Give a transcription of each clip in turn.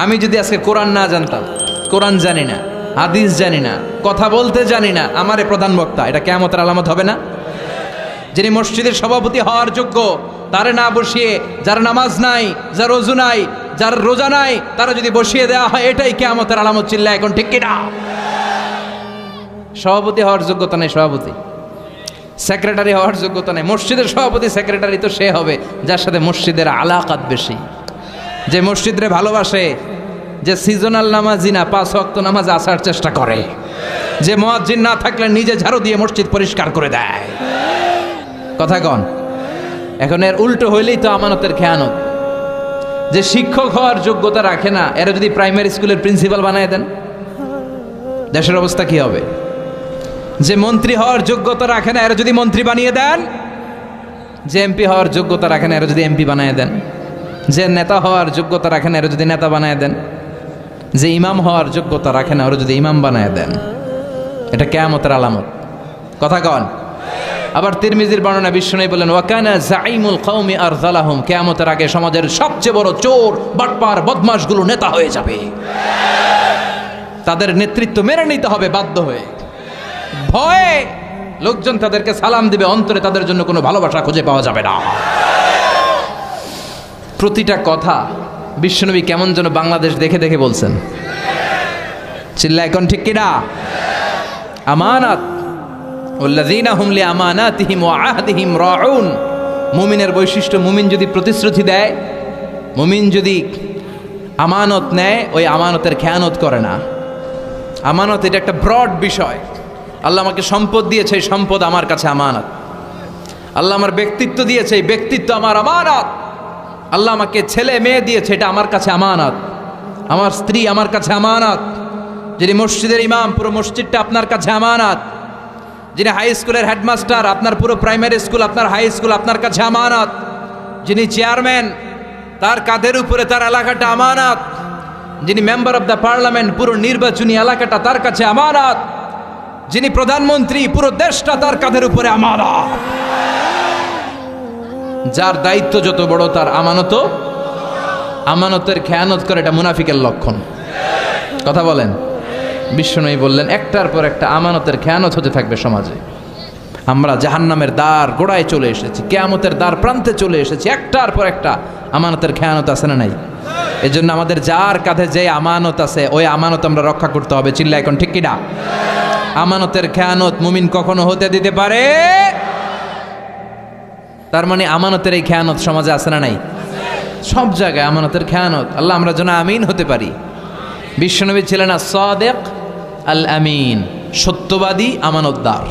আমি যদি আজকে কোরআন না জানতাম, কোরআন জানি না, হাদিস জানি না, কথা বলতে জানি না, আমারে প্রধান বক্তা, এটা কিয়ামতের আলামত হবে না? যিনি মসজিদের সভাপতি হওয়ার যোগ্য, তারে না বসিয়ে, যার নামাজ নাই, যার ওযু নাই, যার রোজা নাই, তারা যদি বসিয়ে দেওয়া হয়, এটাই কিয়ামতের আলামত। চিল্লা এখন ঠিক কিনা? সভাপতি হওয়ার যোগ্যতা নেই সভাপতি, সেক্রেটারি হওয়ার যোগ্যতা নেই। মসজিদের সভাপতি সেক্রেটারি তো সে হবে যার সাথে মসজিদের আলাকাত বেশি, যে মসজিদরে ভালোবাসে, যে সিজনাল নামাজি না, 5 ওয়াক্ত নামাজ আসার চেষ্টা করে, যে মুয়াজ্জিন না থাকলে নিজে ঝাড়ু দিয়ে মসজিদ পরিষ্কার করে দেয়। কথা কন? এখন এর উল্টো হইলেই তো আমানতের খেয়ানত। যে শিক্ষক হওয়ার যোগ্যতা রাখে না, এরা যদি প্রাইমারি স্কুলের প্রিন্সিপাল বানায় দেন, দেশের অবস্থা কি হবে? যে মন্ত্রী হওয়ার যোগ্যতা রাখে না, এরা যদি মন্ত্রী বানিয়ে দেন, যে এমপি হওয়ার যোগ্যতা রাখে না, এরা যদি এমপি বানায় দেন, যে নেতা হওয়ার যোগ্যতা রাখে না, এরা যদি নেতা বানায় দেন, যে ইমাম হওয়ার যোগ্যতা রাখে না, ওরা যদি ইমাম বানায় দেন, এটা কিয়ামতের আলামত। কথা কন? আবার তিরমিজির বর্ণনা বিশ্বনবী বলেন, ওয়াকানা জাইমুল কওমি আরযালাহুম, কিয়ামতের আগে সমাজের সবচেয়ে বড় চোর, বাটপার, বদমাশগুলো নেতা হয়ে যাবে। তাদের নেতৃত্ব মেনে নিতে হবে বাধ্য হয়ে। ভয়ে লোকজন তাদেরকে সালাম দিবে, অন্তরে তাদের জন্য কোনো ভালোবাসা খুঁজে পাওয়া যাবে না। প্রতিটা কথা বিশ্বনবী কেমন যেন বাংলাদেশ দেখে দেখে বলছেন। চিল্লা এখন ঠিক কিনা? আমানাত ওয়াল্লাযীনা হুম লিআমানাতিহিম ওয়া আহদিহিম রাউন। মুমিনের বৈশিষ্ট্য, মুমিন যদি প্রতিশ্রুতি দেয়, মুমিন যদি আমানত নেয়, ওই আমানতের খেয়ানত করে না। আমানত এটা একটা ব্রড বিষয়। আল্লাহ আমাকে সম্পদ দিয়েছে, এই সম্পদ আমার কাছে আমানত। আল্লাহ আমার ব্যক্তিত্ব দিয়েছে, এই ব্যক্তিত্ব আমার আমানত। আল্লাহ আমাকে ছেলে মেয়ে দিয়েছে, এটা আমার কাছে আমানত। আমার স্ত্রী আমার কাছে আমানত। যিনি মসজিদের ইমাম, পুরো মসজিদটা আপনার কাছে আমানত। যিনি হাই স্কুলের হেডমাস্টার, আপনার পুরো প্রাইমারি স্কুল, আপনার হাই স্কুল আপনার কাছে আমানত। যিনি চেয়ারম্যান, তার কাঁধের উপরে তার এলাকাটা আমানত। যিনি মেম্বার অব দ্য পার্লামেন্ট, পুরো নির্বাচনী এলাকাটা তার কাছে আমানত। যিনি প্রধানমন্ত্রী, পুরো দেশটা তার কাঁধের উপরে আমানত। যার দায়িত্ব যত বড়, তার আমানতও। আমানতের খেয়ানত করে, এটা মুনাফিকের লক্ষণ। কথা বলেন? বিশ্বনবী বললেন, একটার পর একটা আমানতের খেয়ানত হতে থাকবে সমাজে। আমরা জাহান্নামের দ্বার গোড়ায় চলে এসেছি, কিয়ামতের দ্বার প্রান্তে চলে এসেছি। একটার পর একটা আমানতের খেয়ানত আছে না নাই? এজন্য আমাদের যার কাঁধে যে আমানত আছে, ওই আমানত আমরা রক্ষা করতে হবে। চিল্লা এখন ঠিক কিনা? আমানতের খেয়ানত মুমিন কখনো হতে দিতে পারে। তার মানে আমানতের এই খেয়ানত সমাজে আছে না নাই? সব জায়গায় আমানতের খেয়ানত। আল্লাহ আমরা যেন আমিন হতে পারি। বিশ্বনবী ছিলেন as-সাদিক আল-আমিন, সত্যবাদী, আমানতদার।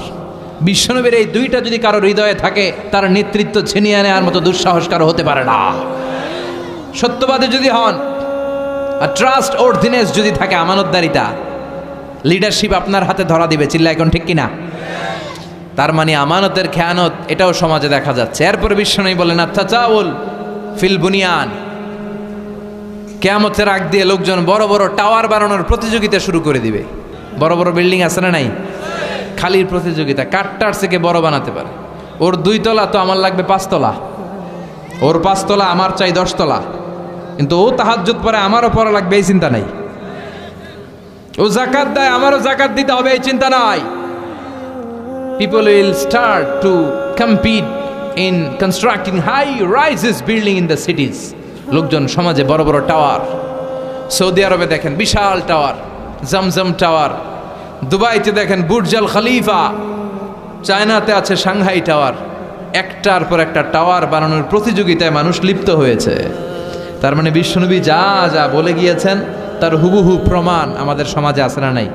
বিশ্বনবীর এই দুইটা যদি কারো হৃদয়ে থাকে, তার নেতৃত্ব ছিনিয়ে নেওয়ার মতো দুঃসাহস কারো হতে পারে না। সত্যবাদী যদি হন, আর ট্রাস্ট অর্থিনেস যদি থাকে, আমানতদারিতা, লিডারশিপ আপনার হাতে ধরা দিবে। চিল্লা এখন ঠিক কিনা? তার মানে আমানতের খেয়ানত, এটাও সমাজে দেখা যাচ্ছে। এরপরে বিশ্বনবী বলেন, আত-তাজাউল ফিল বুনিয়ান, কিয়ামতের আগ দিয়ে লোকজন বড় বড় টাওয়ার বানানোর প্রতিযোগিতা শুরু করে দিবে। বড় বড় বিল্ডিং আছে না নাই? খালির প্রতিযোগিতা, কাঠটার থেকে বড় বানাতে পারে। ওর 2 তলা তো আমার লাগবে 5 তলা, ওর 5 তলা আমার চাই 10 তলা, কিন্তু ও তাহাজ্জুদ পড়ে, আমারও পড়া লাগবে এই চিন্তা নাই। ও যাকাত দেয়, আমারও যাকাত দিতে হবে এই চিন্তা নাই। People will start to compete in constructing high-rises building in the cities. লোকজন সমাজে বড় বড় টাওয়ার, সৌদি আরবে দেখেন বিশাল টাওয়ার, জমজম টাওয়ার, দুবাইতে দেখেন বুর্জ আল খলিফা, চায়নাতে আছে সাংহাই টাওয়ার। একটার পর একটা টাওয়ার বানানোর প্রতিযোগিতায় মানুষ লিপ্ত হয়েছে। তার মানে বিশ্বনবী যা যা বলে গিয়েছেন, তার হুবহু প্রমাণ আমাদের সমাজে আছে না নাই?